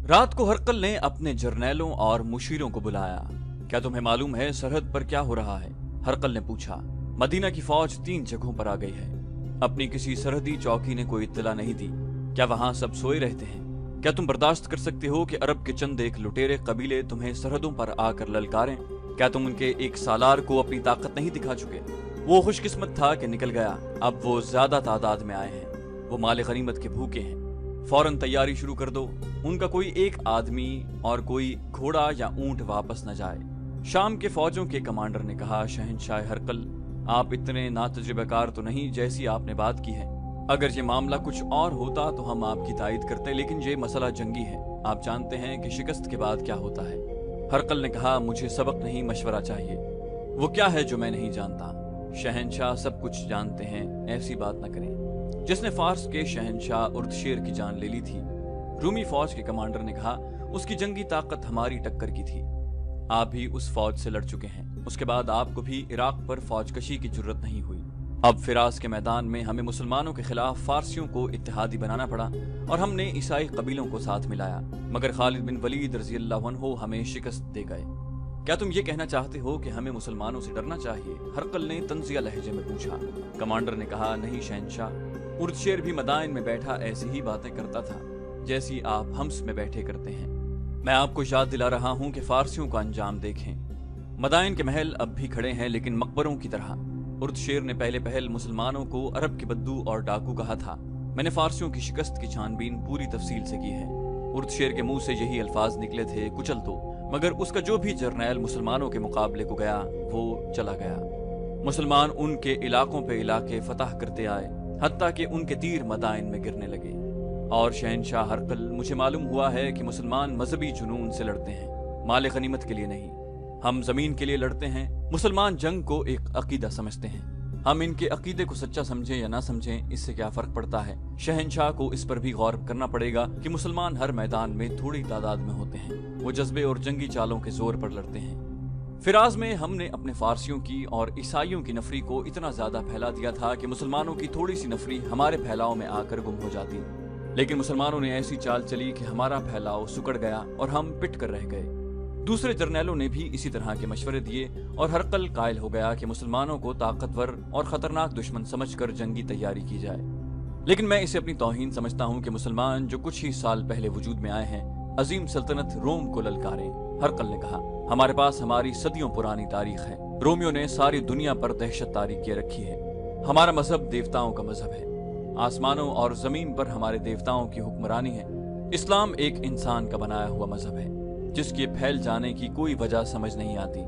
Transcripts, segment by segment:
رات کو ہرقل نے اپنے جرنیلوں اور مشیروں کو بلایا۔ کیا تمہیں معلوم ہے سرحد پر کیا ہو رہا ہے؟ ہرقل نے پوچھا۔ مدینہ کی فوج 3 جگہوں پر آ گئی ہے۔ اپنی کسی سرحدی چوکی نے کوئی اطلاع نہیں دی۔ کیا وہاں سب سوئے رہتے ہیں؟ کیا تم برداشت کر سکتے ہو کہ عرب کے چند ایک لٹیرے قبیلے تمہیں سرحدوں پر آ کر للکاریں؟ کیا تم ان کے ایک سالار کو اپنی طاقت نہیں دکھا چکے؟ وہ خوش قسمت تھا کہ نکل گیا، اب وہ زیادہ تعداد میں آئے ہیں۔ وہ مال غنیمت کے بھوکے ہیں۔ فوراً تیاری شروع کر دو، ان کا کوئی ایک آدمی اور کوئی گھوڑا یا اونٹ واپس نہ جائے۔ شام کے فوجوں کے کمانڈر نے کہا، شہنشاہ ہرقل، آپ اتنے ناتجربہ کار تو نہیں جیسی آپ نے بات کی ہے۔ اگر یہ معاملہ کچھ اور ہوتا تو ہم آپ کی تائید کرتے، لیکن یہ مسئلہ جنگی ہے۔ آپ جانتے ہیں کہ شکست کے بعد کیا ہوتا ہے۔ ہرقل نے کہا، مجھے سبق نہیں مشورہ چاہیے۔ وہ کیا ہے جو میں نہیں جانتا؟ شہنشاہ سب کچھ جانتے ہیں، ایسی بات نہ کریں۔ جس نے فارس کے شہنشاہ اردشیر کی جان لے لی تھی، رومی فوج کے کمانڈر نے کہا، اس کی جنگی طاقت ہماری ٹکر کی تھی۔ آپ بھی اس فوج سے لڑ چکے ہیں، اس کے بعد آپ کو بھی عراق پر فوج کشی کی جرت نہیں ہوئی۔ اب فراز کے میدان میں ہمیں مسلمانوں کے خلاف فارسیوں کو اتحادی بنانا پڑا اور ہم نے عیسائی قبیلوں کو ساتھ ملایا، مگر خالد بن ولید رضی اللہ عنہ ہمیں شکست دے گئے۔ کیا تم یہ کہنا چاہتے ہو کہ ہمیں مسلمانوں سے ڈرنا چاہیے؟ ہرقل نے طنزیہ لہجے میں پوچھا۔ کمانڈر نے کہا، نہیں شہنشاہ، اردشیر بھی مدائن میں بیٹھا ایسی ہی باتیں کرتا تھا جیسی آپ ہمس میں بیٹھے کرتے ہیں۔ میں آپ کو یاد دلا رہا ہوں کہ فارسیوں کا انجام دیکھیں۔ مدائن کے محل اب بھی کھڑے ہیں، لیکن مقبروں کی طرح۔ اردشیر نے پہلے پہل مسلمانوں کو عرب کے بدو اور ڈاکو کہا تھا۔ میں نے فارسیوں کی شکست کی چھان بین پوری تفصیل سے کی ہے۔ اردشیر کے منہ سے یہی الفاظ نکلے تھے، کچل دو، مگر اس کا جو بھی جرنیل مسلمانوں کے مقابلے کو گیا وہ چلا گیا۔ مسلمان ان کے علاقوں پہ علاقے فتح کرتے آئے، حتیٰ کہ ان کے تیر مدائن میں گرنے لگے۔ اور شہنشاہ ہرقل، مجھے معلوم ہوا ہے کہ مسلمان مذہبی جنون سے لڑتے ہیں، مال غنیمت کے لیے نہیں۔ ہم زمین کے لیے لڑتے ہیں، مسلمان جنگ کو ایک عقیدہ سمجھتے ہیں۔ ہم ان کے عقیدے کو سچا سمجھیں یا نہ سمجھیں، اس سے کیا فرق پڑتا ہے؟ شہنشاہ کو اس پر بھی غور کرنا پڑے گا کہ مسلمان ہر میدان میں تھوڑی تعداد میں ہوتے ہیں، وہ جذبے اور جنگی چالوں کے زور پر لڑتے ہیں۔ فراز میں ہم نے اپنے فارسیوں کی اور عیسائیوں کی نفری کو اتنا زیادہ پھیلا دیا تھا کہ مسلمانوں کی تھوڑی سی نفری ہمارے پھیلاؤ میں آ کر گم ہو جاتی، لیکن مسلمانوں نے ایسی چال چلی کہ ہمارا پھیلاؤ سکڑ گیا اور ہم پٹ کر رہ گئے۔ دوسرے جرنیلوں نے بھی اسی طرح کے مشورے دیے اور ہرقل قائل ہو گیا کہ مسلمانوں کو طاقتور اور خطرناک دشمن سمجھ کر جنگی تیاری کی جائے۔ لیکن میں اسے اپنی توہین سمجھتا ہوں کہ مسلمان جو کچھ ہی سال پہلے وجود میں آئے ہیں، عظیم سلطنت روم کو للکاریں۔ ہرقل نے کہا، ہمارے پاس ہماری صدیوں پرانی تاریخ ہے۔ رومیوں نے ساری دنیا پر دہشت طاری کیے رکھی ہے۔ ہمارا مذہب دیوتاؤں کا مذہب ہے، آسمانوں اور زمین پر ہمارے دیوتاؤں کی حکمرانی ہے۔ اسلام ایک انسان کا بنایا ہوا مذہب ہے جس کے پھیل جانے کی کوئی وجہ سمجھ نہیں آتی۔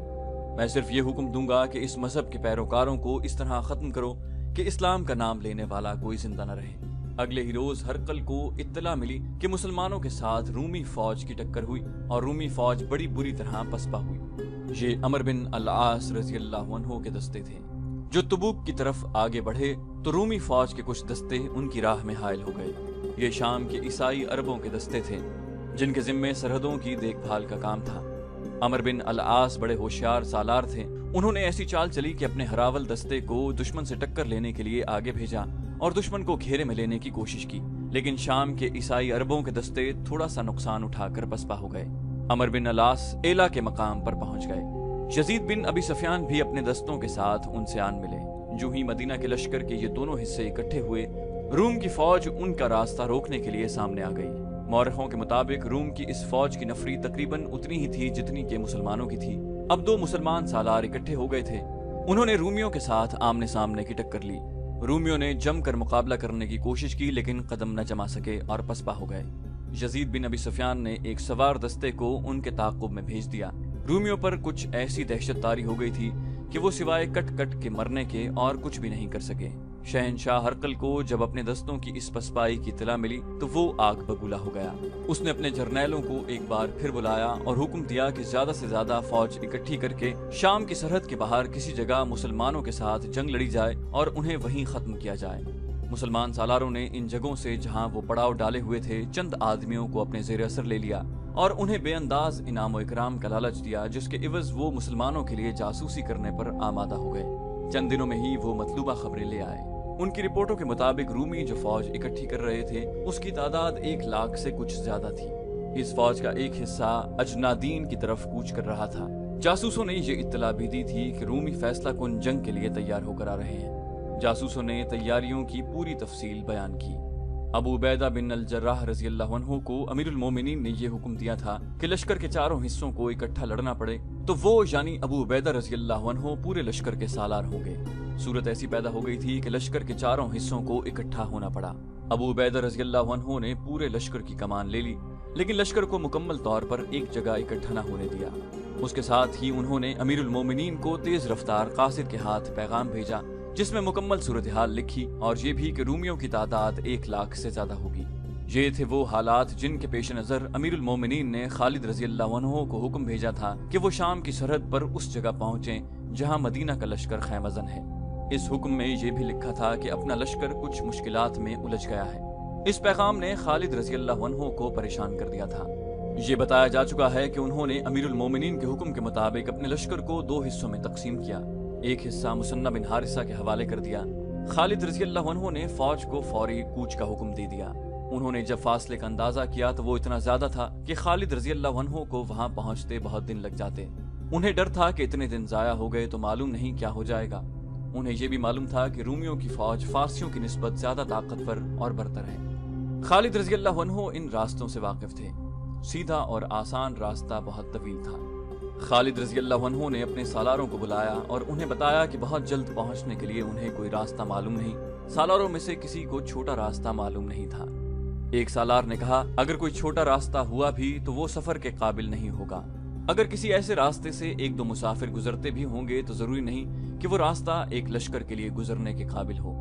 میں صرف یہ حکم دوں گا کہ اس مذہب کے پیروکاروں کو اس طرح ختم کرو کہ اسلام کا نام لینے والا کوئی زندہ نہ رہے۔ اگلے ہی روز ہرقل کو اطلاع ملی کہ مسلمانوں کے ساتھ رومی فوج کی ٹکر ہوئی اور رومی فوج بڑی بری طرح پسپا ہوئی۔ یہ عمر بن العاص رضی اللہ عنہ کے دستے تھے جو تبوک کی طرف آگے بڑھے تو رومی فوج کے کچھ دستے ان کی راہ میں حائل ہو گئے۔ یہ شام کے عیسائی عربوں کے دستے تھے جن کے ذمے سرحدوں کی دیکھ بھال کا کام تھا۔ عمر بن العاص بڑے ہوشیار سالار تھے۔ انہوں نے ایسی چال چلی کہ اپنے ہراول دستے کو دشمن سے ٹکر لینے کے لیے آگے بھیجا اور دشمن کو گھیرے میں لینے کی کوشش کی، لیکن شام کے عیسائی عربوں کے دستے تھوڑا سا نقصان اٹھا کر پسپا ہو گئے۔ عمر بن العاص ایلا کے مقام پر پہنچ گئے۔ یزید بن ابی سفیان بھی اپنے دستوں کے ساتھ ان سے آن ملے۔ جو ہی مدینہ کے لشکر کے یہ دونوں حصے اکٹھے ہوئے، روم کی فوج ان کا راستہ روکنے کے لیے سامنے آ گئی۔ مورخوں کے مطابق روم کی اس فوج کی نفری تقریباً اتنی ہی تھی جتنی کہ مسلمانوں کی تھی۔ اب 2 مسلمان سالار اکٹھے ہو گئے تھے۔ انہوں نے رومیوں کے ساتھ آمنے سامنے کی ٹکر لی۔ رومیوں نے جم کر مقابلہ کرنے کی کوشش کی لیکن قدم نہ جما سکے اور پسپا ہو گئے۔ یزید بن ابی سفیان نے ایک سوار دستے کو ان کے تعاقب میں بھیج دیا۔ رومیوں پر کچھ ایسی دہشت طاری ہو گئی تھی کہ وہ سوائے کٹ کٹ کے مرنے کے اور کچھ بھی نہیں کر سکے۔ شہنشاہ ہرقل کو جب اپنے دستوں کی اس پسپائی کی اطلاع ملی تو وہ آگ بگولا ہو گیا۔ اس نے اپنے جرنیلوں کو ایک بار پھر بلایا اور حکم دیا کہ زیادہ سے زیادہ فوج اکٹھی کر کے شام کی سرحد کے باہر کسی جگہ مسلمانوں کے ساتھ جنگ لڑی جائے اور انہیں وہیں ختم کیا جائے۔ مسلمان سالاروں نے ان جگہوں سے جہاں وہ پڑاؤ ڈالے ہوئے تھے چند آدمیوں کو اپنے زیر اثر لے لیا اور انہیں بے انداز انعام و اکرام کا لالچ دیا، جس کے عوض وہ مسلمانوں کے لیے جاسوسی کرنے پر آمادہ ہو گئے۔ چند دنوں میں ہی وہ مطلوبہ خبریں لے آئے۔ ان کی رپورٹوں کے مطابق رومی جو فوج اکٹھی کر رہے تھے اس کی تعداد 1 لاکھ سے کچھ زیادہ تھی۔ इस फौज का एक हिस्सा अजनादीन की तरफ कूच कर रहा था। जासूसों ने ये इत्तला भी दी थी कि रूमी फैसला कुन जंग के लिए तैयार होकर आ रहे हैं। जासूसों ने तैयारियों की पूरी तफसील बयान की। अबू उबैदा बिन अल जर्राह रज़ी अल्लाह अन्हु को अमीरुल मोमिनीन ने यह हुक्म दिया था कि लश्कर के चारों हिस्सों को इकट्ठा लड़ना पड़े तो वो यानी अबू उबैदा रज़ी अल्लाह अन्हु पूरे लश्कर के सालार होंगे। सूरत ऐसी पैदा हो गई थी कि लश्कर के चारों हिस्सों को इकट्ठा होना पड़ा। अबू उबैदा रज़ी अल्लाह अन्हु ने पूरे लश्कर की कमान ले ली, लेकिन लश्कर को मुकम्मल तौर पर एक जगह इकट्ठा न होने दिया। उसके साथ ही उन्होंने अमीरुल मोमिनीन को तेज रफ्तार कासिद के हाथ पैगाम भेजा जिसमें मुकम्मल सूरत हाल लिखी और ये भी कि रूमियों की तादाद 1 लाख से ज्यादा होगी। ये थे वो हालात जिनके पेश नजर अमीरुल मोमिनीन ने खालिद रज़ी अल्लाह अन्हु को हुक्म भेजा था कि वो शाम की सरहद पर उस जगह पहुंचे जहां मदीना का लश्कर खैमजन है। इस हुक्म में ये भी लिखा था कि अपना लश्कर कुछ मुश्किलात में उलझ गया है। इस पैगाम ने खालिद रज़ी अल्लाह अन्हु को परेशान कर दिया था। ये बताया जा चुका है कि उन्होंने अमीरुल मोमिनीन के हुक्म के मुताबिक अपने लश्कर को 2 हिस्सों में तकसीम किया। एक हिस्सा मुसन्ना बिन हारिसा के हवाले कर दिया। खालिद रज़ी अल्लाह अन्हु ने फौज को फौरी कूच का हुक्म दे दिया। उन्होंने जब फासले का अंदाजा किया तो वो इतना ज्यादा था कि खालिद रज़ी अल्लाह अन्हु को वहां पहुंचते बहुत दिन लग जाते। उन्हें डर था कि इतने दिन जाया हो गए तो मालूम नहीं क्या हो जाएगा। उन्हें यह भी मालूम था कि रूमियों की फौज फारसियों की निस्बत ज्यादा ताकतवर और बरतर है। खालिद रज़ी अल्लाह अन्हु इन रास्तों से वाकिफ थे। सीधा और आसान रास्ता बहुत तवील था। खालिद रज़ी अल्लाह अन्हु ने अपने सालारों को बुलाया और उन्हें बताया कि बहुत जल्द पहुंचने के लिए उन्हें कोई रास्ता मालूम नहीं। सालारों में से किसी को छोटा रास्ता मालूम नहीं था। एक सालार ने कहा, अगर कोई छोटा रास्ता हुआ भी तो वो सफर के काबिल नहीं होगा। अगर किसी ऐसे रास्ते से 1-2 मुसाफिर गुजरते भी होंगे तो जरूरी नहीं कि वो रास्ता एक लश्कर के लिए गुजरने के काबिल हो।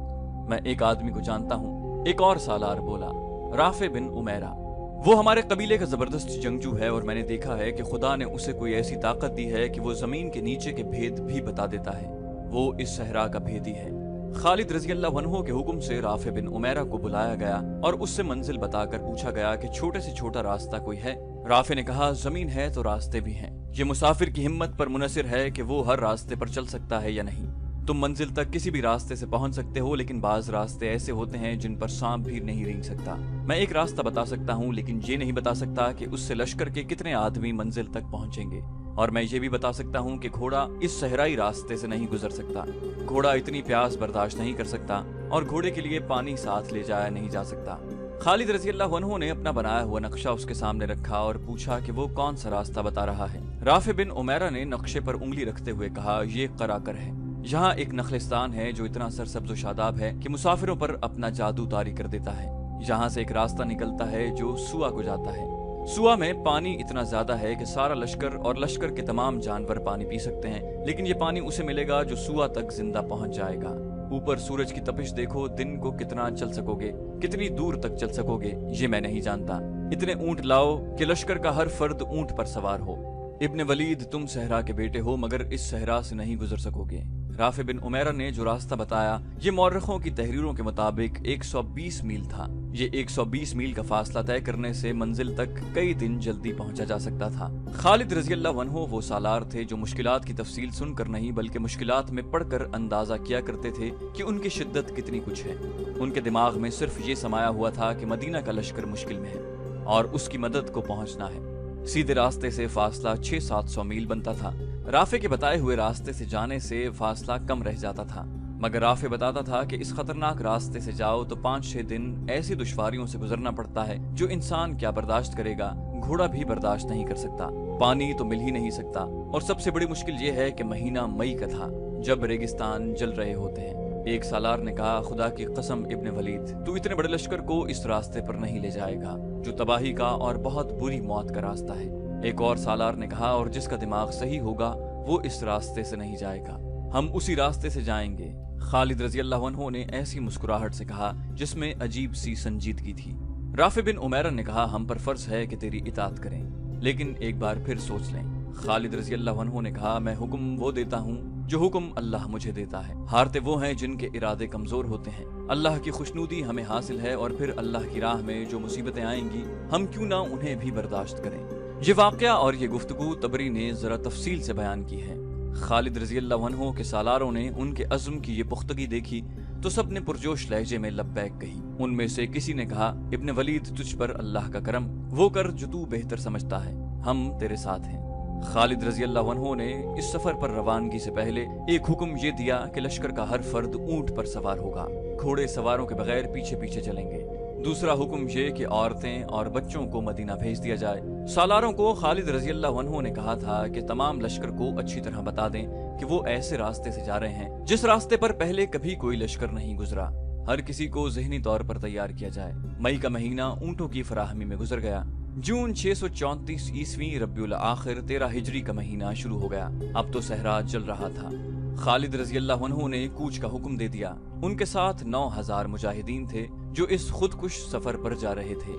मैं एक आदमी को जानता हूँ। एक और सालार बोला, राफे बिन उमैरा। वो हमारे कबीले का जबरदस्त जंगजू है और मैंने देखा है कि खुदा ने उसे कोई ऐसी ताकत दी है कि वो जमीन के नीचे के भेद भी बता देता है। वो इस सहरा का भेदी है। खालिद रज़ी अल्लाह अन्हु के हुक्म से राफे बिन उमैरा को बुलाया गया और उससे मंजिल बताकर पूछा गया कि छोटे से छोटा रास्ता कोई है। राफे ने कहा, जमीन है तो रास्ते भी हैं। ये मुसाफिर की हिम्मत पर मुनसिर है कि वो हर रास्ते पर चल सकता है या नहीं। तुम मंजिल तक किसी भी रास्ते से पहुंच सकते हो, लेकिन बाज रास्ते ऐसे होते हैं जिन पर सांप भी नहीं रेंग सकता। मैं एक रास्ता बता सकता हूँ, लेकिन ये नहीं बता सकता कि उससे लश्कर के कितने आदमी मंजिल तक पहुंचेंगे। और मैं ये भी बता सकता हूँ कि घोड़ा इस सहराई रास्ते से नहीं गुजर सकता। घोड़ा इतनी प्यास बर्दाश्त नहीं कर सकता और घोड़े के लिए पानी साथ ले जाया नहीं जा सकता। खालिद रज़ी अल्लाह अन्हु ने अपना बनाया हुआ नक्शा उसके सामने रखा और पूछा कि वो कौन सा रास्ता बता रहा है। राफे बिन उमैरा ने नक्शे पर उंगली रखते हुए कहा, ये कराकर है। यहाँ एक नखलिस्तान है जो इतना सरसब्ज शादाब है कि मुसाफिरों पर अपना जादू तारी कर देता है। यहाँ से एक रास्ता निकलता है जो सुआ को जाता है। सुआ में पानी इतना ज्यादा है कि सारा लश्कर और लश्कर के तमाम जानवर पानी पी सकते हैं, लेकिन ये पानी उसे मिलेगा जो सुआ तक जिंदा पहुंच जाएगा। ऊपर सूरज की तपिश देखो, दिन को कितना चल सकोगे, कितनी दूर तक चल सकोगे ये मैं नहीं जानता। इतने ऊंट लाओ कि लश्कर का हर फर्द ऊंट पर सवार हो। इब्ने वलीद, तुम सहरा के बेटे हो मगर इस सहरा से नहीं गुजर सकोगे। राफे बिन उमैरा ने जो रास्ता बताया ये मौरखों की तहरीरों के मुताबिक 120 मील था। ये 120 मील का फासला तय करने से मंजिल तक कई दिन जल्दी पहुंचा जा सकता था। खालिद रज़ी अल्लाह अन्हु वो सालार थे जो मुश्किलात की तफसील सुनकर नहीं बल्कि मुश्किलात में पढ़कर अंदाजा किया करते थे कि उनकी शिद्दत कितनी कुछ है। उनके दिमाग में सिर्फ ये समाया हुआ था कि मदीना का लश्कर मुश्किल में है और उसकी मदद को पहुंचना है। सीधे रास्ते से फासला 600-700 मील बनता था। राफे के बताए हुए रास्ते से जाने से फासला कम रह जाता था, मगर राफे बताता था कि इस खतरनाक रास्ते से जाओ तो 5-6 दिन ऐसी दुश्वारियों से गुजरना पड़ता है जो इंसान क्या बर्दाश्त करेगा, घोड़ा भी बर्दाश्त नहीं कर सकता। पानी तो मिल ही नहीं सकता और सबसे बड़ी मुश्किल ये है कि महीना मई का था जब रेगिस्तान जल रहे होते हैं। एक सालार ने कहा, खुदा की कसम इब्ने वलीद, तू इतने बड़े लश्कर को इस रास्ते पर नहीं ले जाएगा जो तबाही का और बहुत बुरी मौत का रास्ता है। एक और सालार ने कहा, और जिसका दिमाग सही होगा वो इस रास्ते से नहीं जाएगा, हम उसी रास्ते से जाएंगे। खालिद रज़ी अल्लाह अन्हु ने ऐसी मुस्कुराहट से कहा जिसमें अजीब सी संजीदगी थी। राफे बिन उमैरा ने कहा, हम पर फर्ज है कि तेरी इताअत करें, लेकिन एक बार फिर सोच लें। खालिद रज़ी अल्लाह अन्हु ने कहा, मैं हुक्म वो देता हूँ जो हुक्म अल्लाह मुझे देता है। हारते वो हैं जिनके इरादे कमजोर होते हैं। अल्लाह की खुशनुदी हमें हासिल है और फिर अल्लाह की राह में जो मुसीबतें आएंगी हम क्यों ना उन्हें भी बर्दाश्त करें। ये वाक़या और ये गुफ्तगू तबरी ने जरा तफसील से बयान की है। खालिद रज़ी अल्लाह अन्हु के सालारों ने उनके अज़्म की ये पुख्तगी देखी तो सब ने पुरजोश लहजे में लब्बैक कही। उनमें से किसी ने कहा, इब्न वलीद, तुझ पर अल्लाह का करम, वो कर जो तू बेहतर समझता है, हम तेरे साथ हैं। खालिद रजी अल्लाह अन्हु ने इस सफर पर रवानगी से पहले एक हुक्म ये दिया कि लश्कर का हर फर्द ऊंट पर सवार होगा, घोड़े सवारों के बगैर पीछे पीछे चलेंगे। दूसरा हुक्म ये कि औरतें और बच्चों को मदीना भेज दिया जाए। सालारों को खालिद रजी अल्लाह अन्हु ने कहा था कि तमाम लश्कर को अच्छी तरह बता दें कि वो ऐसे रास्ते से जा रहे हैं जिस रास्ते पर पहले कभी कोई लश्कर नहीं गुजरा। हर किसी को ज़हनी तौर पर तैयार किया जाए। मई का महीना ऊंटों की फराहमी में गुजर गया। जून 634 ईस्वी रब्बिउल आखिर 13 हिजरी का महीना शुरू हो गया। अब तो सहरा जल रहा था। खालिद रजी अल्लाह अन्हु ने कूच का हुक्म दे दिया। उनके साथ 9000 मुजाहिदीन थे जो इस खुदकुश सफर पर जा रहे थे।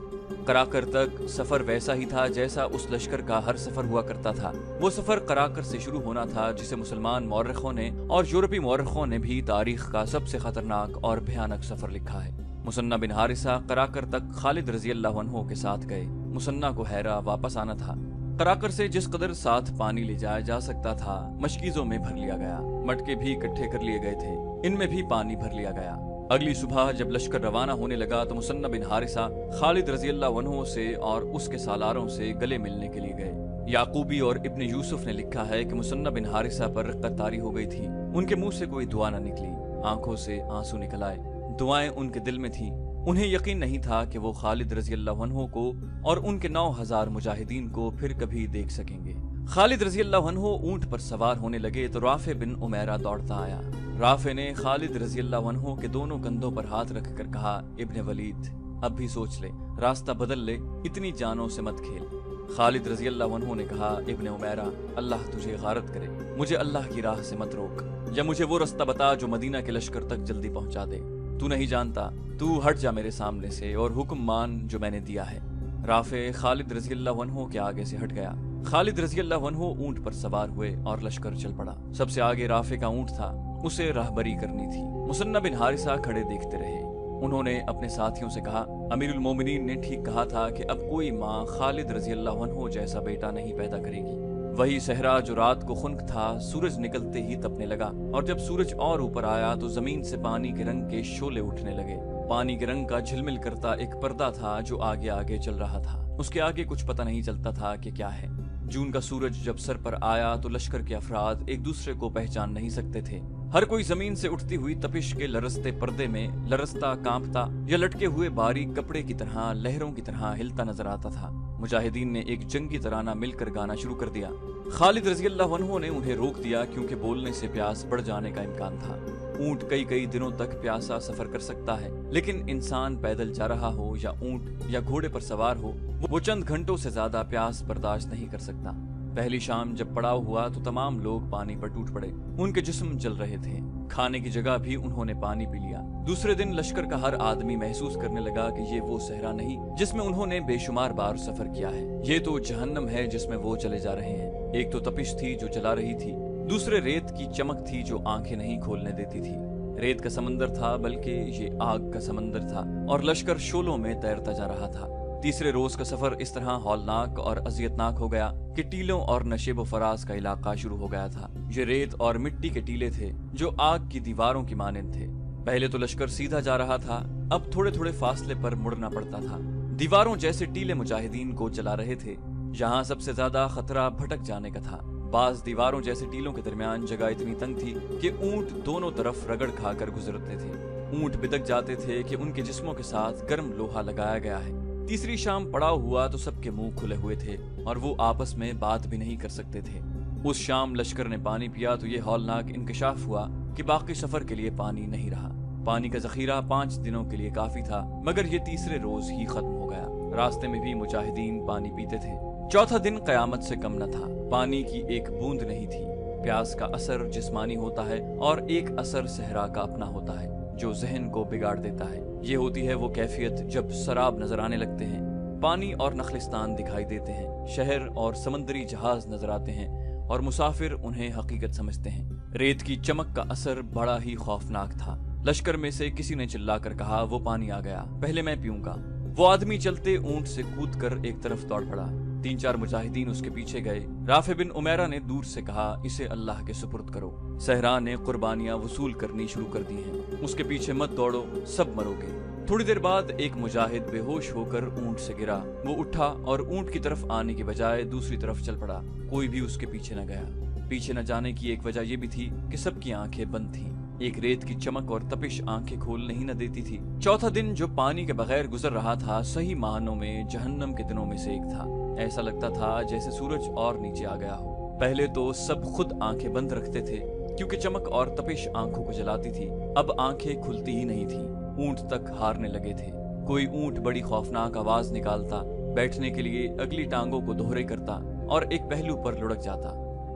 कराकर तक सफर वैसा ही था जैसा उस लश्कर का हर सफर हुआ करता था। वो सफर कराकर से शुरू होना था, जिसे मुसलमान मौरखों ने और यूरोपी मौरखों ने भी तारीख का सबसे खतरनाक और भयानक सफर लिखा है। मुसन्ना बिन हारिसा कराकर तक खालिद रजी अल्लाह अन्हु के साथ गए। मुसन्ना को हैरा वापस आना था। कराकर से जिस कदर साथ पानी ले जाया जा सकता था, मशकीजों में भर लिया गया। मटके भी इकट्ठे कर लिए गए थे, इनमें भी पानी भर लिया गया। अगली सुबह जब लश्कर रवाना होने लगा तो मुसन्ना बिन हारिसा खालिद रजी अल्लाह अन्हु से और उसके सालारों से गले मिलने के लिए गए। याकूबी और इब्न यूसुफ ने लिखा है कि मुसन्ना बिन हारिसा पर रिक्कत हो गई थी। उनके मुंह से कोई दुआ न निकली, आंखों से आंसू निकल आए। दुआएं उनके दिल में थीं। उन्हें यकीन नहीं था कि वो खालिद रजी अल्लाह अन्हु को और उनके 9000 मुजाहिदीन को फिर कभी देख सकेंगे। खालिद रजी अल्लाह अन्हु ऊंट पर सवार होने लगे तो राफे बिन उमैरा दौड़ता आया। राफे ने खालिद रजी अल्लाह अन्हु के दोनों कंधों पर हाथ रखकर कहा, इब्न वलीद, अब भी सोच ले, रास्ता बदल ले, इतनी जानों से मत खेल। खालिद रजी अल्लाह अन्हु ने कहा, इब्न उमैरा, अल्लाह तुझे गारत करे, मुझे अल्लाह की राह से मत रोक, या मुझे वो रास्ता बता जो मदीना के लश्कर तक जल्दी पहुंचा दे। तू नहीं जानता, तू हट जा मेरे सामने से और हुक्म मान जो मैंने दिया है। राफे खालिद रजी अल्लाह अन्हु के आगे से हट गया। खालिद रजी अल्लाह अन्हु ऊंट पर सवार हुए और लश्कर चल पड़ा। सबसे आगे राफे का ऊंट था, उसे राहबरी करनी थी। मुसन्ना बिन हारिसा खड़े देखते रहे। उन्होंने अपने साथियों से कहा, अमीरुल मोमिनीन ने ठीक कहा था कि अब कोई माँ खालिद रजी अल्लाह अन्हु जैसा बेटा नहीं पैदा करेगी। वही सहरा जो रात को खुनक था, सूरज निकलते ही तपने लगा, और जब सूरज और ऊपर आया तो जमीन से पानी के रंग के शोले उठने लगे। पानी के रंग का झिलमिल करता एक पर्दा था जो आगे आगे चल रहा था। उसके आगे कुछ पता नहीं चलता था कि क्या है। जून का सूरज जब सर पर आया तो लश्कर के अफराद एक दूसरे को पहचान नहीं सकते थे। हर कोई जमीन से उठती हुई तपिश के लरसते पर्दे में लरसता, कांपता या लटके हुए बारीक कपड़े की तरह, लहरों की तरह हिलता नजर आता था। मुजाहिदीन ने एक जंगी तराना मिलकर गाना शुरू कर दिया। खालिद रजी अल्लाह अन्हु ने उन्हें रोक दिया क्योंकि बोलने से प्यास बढ़ जाने का इम्कान था। ऊंट कई कई दिनों तक प्यासा सफर कर सकता है, लेकिन इंसान पैदल जा रहा हो या ऊंट या घोड़े पर सवार हो, वो चंद घंटों से ज्यादा प्यास बर्दाश्त नहीं कर सकता। पहली शाम जब पड़ाव हुआ तो तमाम लोग पानी पर टूट पड़े। उनके जिस्म जल रहे थे। खाने की जगह भी उन्होंने पानी पी लिया। दूसरे दिन लश्कर का हर आदमी महसूस करने लगा कि ये वो सहरा नहीं जिसमें उन्होंने बेशुमार बार सफर किया है। ये तो जहन्नम है जिसमें वो चले जा रहे हैं। एक तो तपिश थी जो जला रही थी, दूसरे रेत की चमक थी जो आंखें नहीं खोलने देती थी। रेत का समंदर था बल्कि ये आग का समंदर था, और लश्कर शोलों में तैरता जा रहा था। तीसरे रोज का सफर इस तरह हौलनाक और अजियतनाक हो गया कि टीलों और नशेब फराज का इलाका शुरू हो गया था। ये रेत और मिट्टी के टीले थे जो आग की दीवारों की मानंद थे। पहले तो लश्कर सीधा जा रहा था, अब थोड़े थोड़े फासले पर मुड़ना पड़ता था। दीवारों जैसे टीले मुजाहिदीन को जला रहे थे। यहाँ सबसे ज्यादा खतरा भटक जाने का था। बाज दीवारों जैसे टीलों के दरमियान जगह इतनी तंग थी कि ऊंट दोनों तरफ रगड़ खाकर गुजरते थे। ऊंट बिदक जाते थे कि उनके जिस्मों के साथ गर्म लोहा लगाया गया है। तीसरी शाम पड़ाव हुआ तो सबके मुंह खुले हुए थे और वो आपस में बात भी नहीं कर सकते थे। उस शाम लश्कर ने पानी पिया तो ये हौलनाक इंकशाफ हुआ कि बाकी सफर के लिए पानी नहीं रहा। पानी का जखीरा 5 दिनों के लिए काफी था, मगर ये तीसरे रोज ही खत्म हो गया। रास्ते में भी मुजाहिदीन पानी पीते थे। चौथा दिन कयामत से कम न था। पानी की एक बूंद नहीं थी। प्यास का असर जिस्मानी होता है और एक असर सहरा का अपना होता है जो जहन को बिगाड़ देता है। ये होती है वो कैफियत जब शराब नजर आने लगते हैं, पानी और नखलिस्तान दिखाई देते हैं, शहर और समंदरी जहाज नजर आते हैं और मुसाफिर उन्हें हकीकत समझते हैं। रेत की चमक का असर बड़ा ही खौफनाक था। लश्कर में से किसी ने चिल्लाकर कहा, वो पानी आ गया, पहले मैं पीऊंगा। वो आदमी चलते ऊंट से कूदकर एक तरफ दौड़ पड़ा। 3-4 मुजाहिदीन उसके पीछे गए। राफे बिन उमैरा ने दूर से कहा, इसे अल्लाह के सुपुर्द करो, सहरा ने कुर्बानियां वसूल करनी शुरू कर दी हैं, उसके पीछे मत दौड़ो, सब मरोगे। थोड़ी देर बाद एक मुजाहिद बेहोश होकर ऊंट से गिरा। वो उठा और ऊंट की तरफ आने की बजाय दूसरी तरफ चल पड़ा। कोई भी उसके पीछे न गया। पीछे न जाने की एक वजह यह भी थी कि सबकी आंखें बंद थीं। एक रेत की चमक और तपिश आंखें खोलने ही न देती थी। चौथा दिन जो पानी के बगैर गुजर रहा था, सही मायनों में जहन्नम के दिनों में से एक था। ऐसा लगता था जैसे सूरज और नीचे आ गया हो। पहले तो सब खुद आंखें बंद रखते थे क्योंकि चमक और तपिश आंखों को जलाती थी। अब आंखें खुलती ही नहीं थी। ऊंट तक हारने लगे थे। कोई ऊंट बड़ी खौफनाक आवाज निकालता, बैठने के लिए अगली टांगों को दोहरे करता और एक पहलू पर लुढ़क जाता।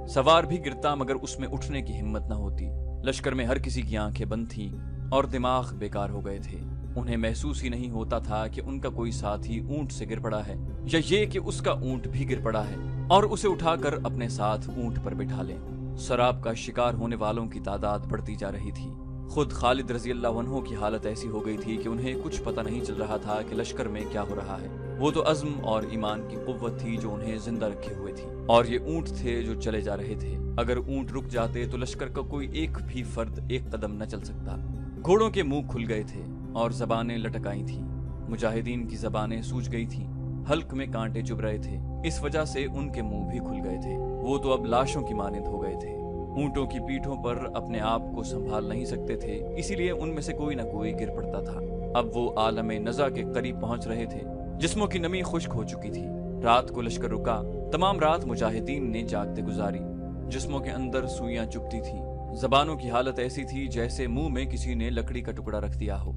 सवार भी गिरता मगर उसमें उठने की हिम्मत न होती। लश्कर में हर किसी की आंखें बंद थीं और दिमाग बेकार हो गए थे। उन्हें महसूस ही नहीं होता था कि उनका कोई साथी ऊंट से गिर पड़ा है या ये कि उसका ऊंट भी गिर पड़ा है और उसे उठाकर अपने साथ ऊंट पर बिठा लें। शराब का शिकार होने वालों की तादाद बढ़ती जा रही थी। खुद खालिद रजी अल्लाह अन्हु की हालत ऐसी हो गई थी कि उन्हें कुछ पता नहीं चल रहा था कि लश्कर में क्या हो रहा है। वो तो अज़्म और ईमान की कुव्वत थी जो उन्हें जिंदा रखे हुए थी, और ये ऊंट थे जो चले जा रहे थे। अगर ऊंट रुक जाते तो लश्कर का कोई एक भी फर्द एक कदम न चल सकता। घोड़ों के मुंह खुल गए थे और जबानें लटक आई थीं। मुजाहिदीन की जबानें सूज गई थीं। हल्क में कांटे चुभ रहे थे, इस वजह से उनके मुंह भी खुल गए थे। वो तो अब लाशों की मानंद हो गए थे। ऊंटों की पीठों पर अपने आप को संभाल नहीं सकते थे, इसीलिए उनमें से कोई न कोई गिर पड़ता था। अब वो आलमे नज़ा के करीब पहुंच रहे थे। जिस्मों की नमी खुश्क हो चुकी थी। रात को लश्कर रुका। तमाम रात मुजाहिदीन ने जागते गुजारी। जिस्मों के अंदर सुइयां चुभती थी। जबानों की हालत ऐसी थी जैसे मुंह में किसी ने लकड़ी का टुकड़ा रख दिया हो।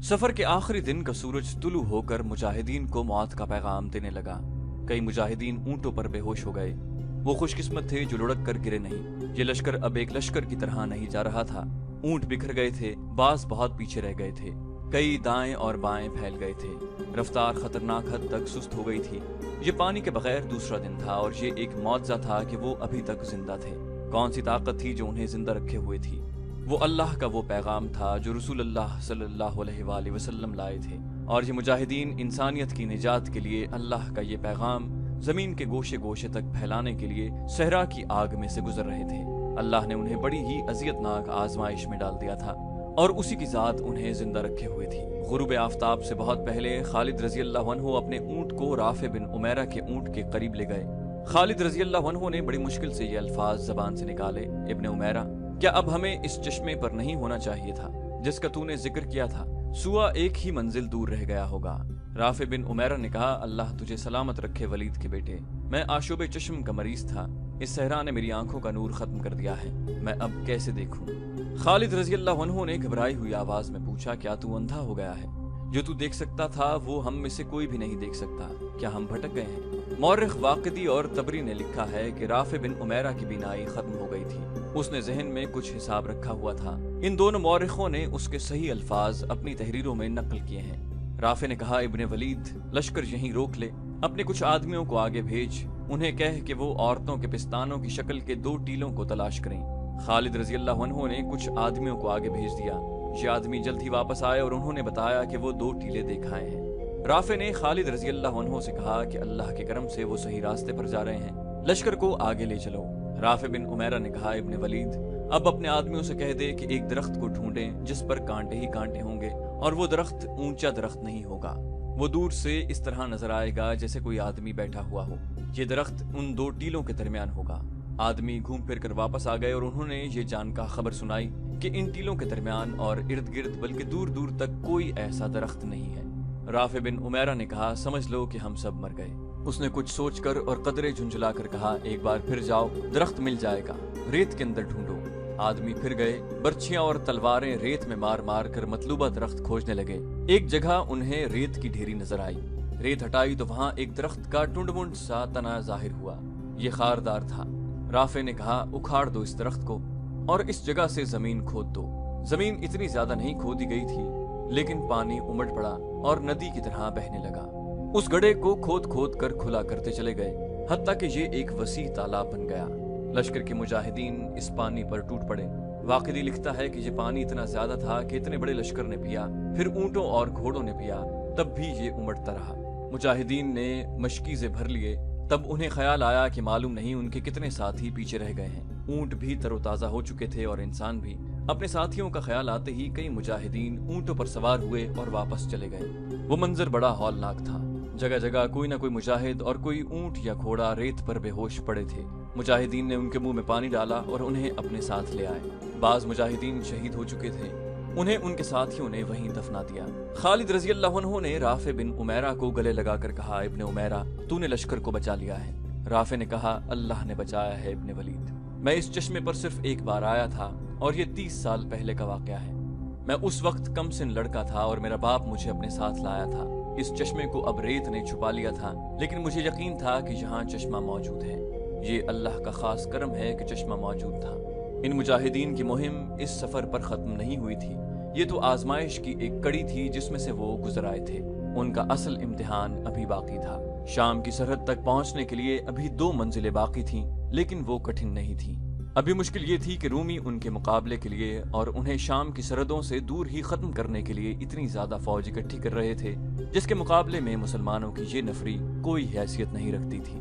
सफर के आखिरी दिन का सूरज तुलू होकर मुजाहिदीन को मौत का पैगाम देने लगा। कई मुजाहिदीन ऊंटों पर बेहोश हो गए। वो खुशकिस्मत थे जो लुढ़क कर गिरे नहीं। ये लश्कर अब एक लश्कर की तरह नहीं जा रहा था। ऊंट बिखर गए थे, बाज बहुत पीछे रह गए थे, कई दाएं और बाएं फैल गए थे। रफ्तार खतरनाक हद तक सुस्त हो गई थी। ये पानी के बगैर दूसरा दिन था और ये एक मौजज़ा था कि वो अभी तक जिंदा थे। कौन सी ताकत थी जो उन्हें जिंदा रखे हुए थी? वो अल्लाह का वो पैगाम था जो रसूलुल्लाह सल्लल्लाहु अलैहि वसल्लम लाए थे। और ये मुजाहिदीन इंसानियत की निजात के लिए अल्लाह का ये पैगाम जमीन के गोशे गोशे तक फैलाने के लिए सहरा की आग में से गुजर रहे थे। अल्लाह ने उन्हें बड़ी ही अजियतनाक आजमाइश में डाल दिया था और उसी की जात उन्हें जिंदा रखे हुए थी। गुरूब आफ्ताब से बहुत पहले खालिद रजी अल्लाह अन्हु अपने ऊंट को राफे बिन उमैरा के ऊंट के करीब ले गए। खालिद रजी अल्लाह अन्हु ने बड़ी मुश्किल से ये अल्फाज जबान से निकाले, इब्ने उमैरा, क्या अब हमें इस चश्मे पर नहीं होना चाहिए था जिसका तूने जिक्र किया था? सुआ एक ही मंजिल दूर रह गया होगा। राफे बिन उमैरा ने कहा, अल्लाह तुझे सलामत रखे वलीद के बेटे। मैं आशुबे चश्म का मरीज था। इस सहरा ने मेरी आंखों का नूर खत्म कर दिया है। मैं अब कैसे देखूं? खालिद रजी अल्लाह अन्हु ने घबराई हुई आवाज में पूछा, क्या तू अंधा हो गया है? जो तू देख सकता था वो हम में से कोई भी नहीं देख सकता। क्या हम भटक गए हैं? मौरिख वाक़िदी और तबरी ने लिखा है कि राफे बिन उमैरा की बीनाई खत्म हो गई थी। उसने जहन में कुछ हिसाब रखा हुआ था। इन दोनों मौरिखों ने उसके सही अल्फाज अपनी तहरीरों में नकल किए हैं। राफे ने कहा, इब्ने वलीद, लश्कर यहीं रोक ले। अपने कुछ आदमियों को आगे भेज। उन्हें कह कि वो औरतों के पिस्तानों की शक्ल के 2 टीलों को तलाश करें। खालिद रजी अल्लाह अन्हु ने कुछ आदमियों को आगे भेज दिया। ये आदमी जल्द ही वापस आए और उन्होंने बताया कि वो 2 टीले देख आए हैं। राफे ने खालिद रजी अल्लाह अन्हु से कहा कि अल्लाह के करम से वो सही रास्ते पर जा रहे हैं, लश्कर को आगे ले चलो। राफे बिन उमैरा ने कहा, इब्ने वलीद, अब अपने आदमियों से कह दे कि एक दरख्त को ढूंढें जिस पर कांटे ही कांटे होंगे और वो दरख्त ऊंचा दरख्त नहीं होगा। वो दूर से इस तरह नजर आएगा जैसे कोई आदमी बैठा हुआ हो। ये दरख्त उन 2 टीलों के दरमियान होगा। आदमी घूम फिर कर वापस आ गए और उन्होंने ये जानकर खबर सुनाई कि इन टीलों के दरमियान और इर्द गिर्द बल्कि दूर दूर तक कोई ऐसा दरख्त नहीं है। राफे बिन उमैरा ने कहा, समझ लो कि हम सब मर गए। उसने कुछ सोचकर और कदरे झुंझला कर कहा, एक बार फिर जाओ, दरख्त मिल जाएगा, रेत के अंदर ढूंढो। आदमी फिर गए। बर्छियां और तलवारें रेत में मार मार कर मतलूबा दरख्त खोजने लगे। एक जगह उन्हें रेत की ढेरी नजर आई। रेत हटाई तो वहां एक दरख्त का टुंड-मुंड सा तना जाहिर हुआ। ये खारदार था। राफे ने कहा, उखाड़ दो इस दरख्त को और इस जगह से जमीन खोद दो। जमीन इतनी ज्यादा नहीं खोदी गई थी, लेकिन पानी उमड़ पड़ा और नदी की तरह बहने लगा। उस गड्ढे को खोद खोद कर खुला करते चले गए, हत्ता कि ये एक वसी तालाब बन गया। लश्कर के मुजाहिदीन इस पानी पर टूट पड़े। वाक़िदी लिखता है कि ये पानी इतना ज्यादा था कि इतने बड़े लश्कर ने पिया, फिर ऊंटों और घोड़ों ने पिया, तब भी ये उमड़ता रहा। मुजाहिदीन ने मशकीज़े भर लिए تب انہیں خیال آیا کہ معلوم نہیں ان کے کتنے ساتھی پیچھے رہ گئے ہیں۔ اونٹ بھی تر و تازہ ہو چکے تھے اور انسان بھی۔ اپنے ساتھیوں کا خیال آتے ہی کئی مجاہدین اونٹوں پر سوار ہوئے اور واپس چلے گئے۔ وہ منظر بڑا ہولناک تھا۔ جگہ جگہ کوئی نہ کوئی مجاہد اور کوئی اونٹ یا گھوڑا ریت پر بے ہوش پڑے تھے۔ مجاہدین نے ان کے منہ میں پانی ڈالا اور انہیں اپنے ساتھ لے آئے۔ بعض مجاہدین شہید ہو چکے تھے، انہیں ان کے ساتھیوں نے وہیں دفنا دیا۔ خالد رضی اللہ عنہ نے رافع بن عمیرہ کو گلے لگا کر کہا، ابن عمیرہ، تو نے لشکر کو بچا لیا ہے۔ رافع نے کہا، اللہ نے بچایا ہے ابن ولید، میں اس چشمے پر صرف ایک بار آیا تھا اور یہ 30 سال پہلے کا واقعہ ہے۔ میں اس وقت کم سن لڑکا تھا اور میرا باپ مجھے اپنے ساتھ لایا تھا۔ اس چشمے کو اب ریت نے چھپا لیا تھا، لیکن مجھے یقین تھا کہ یہاں چشمہ موجود ہے۔ یہ اللہ کا خاص کرم ہے کہ چشمہ موجود تھا۔ ان مجاہدین کی مہم اس سفر پر ختم نہیں ہوئی تھی، یہ تو آزمائش کی ایک کڑی تھی جس میں سے وہ گزر آئے تھے۔ ان کا اصل امتحان ابھی باقی تھا۔ شام کی سرحد تک پہنچنے کے لیے ابھی 2 منزلیں باقی تھیں، لیکن وہ کٹھن نہیں تھیں۔ ابھی مشکل یہ تھی کہ رومی ان کے مقابلے کے لیے اور انہیں شام کی سرحدوں سے دور ہی ختم کرنے کے لیے اتنی زیادہ فوج اکٹھی کر رہے تھے، جس کے مقابلے میں مسلمانوں کی یہ نفری کوئی حیثیت نہیں رکھتی تھی۔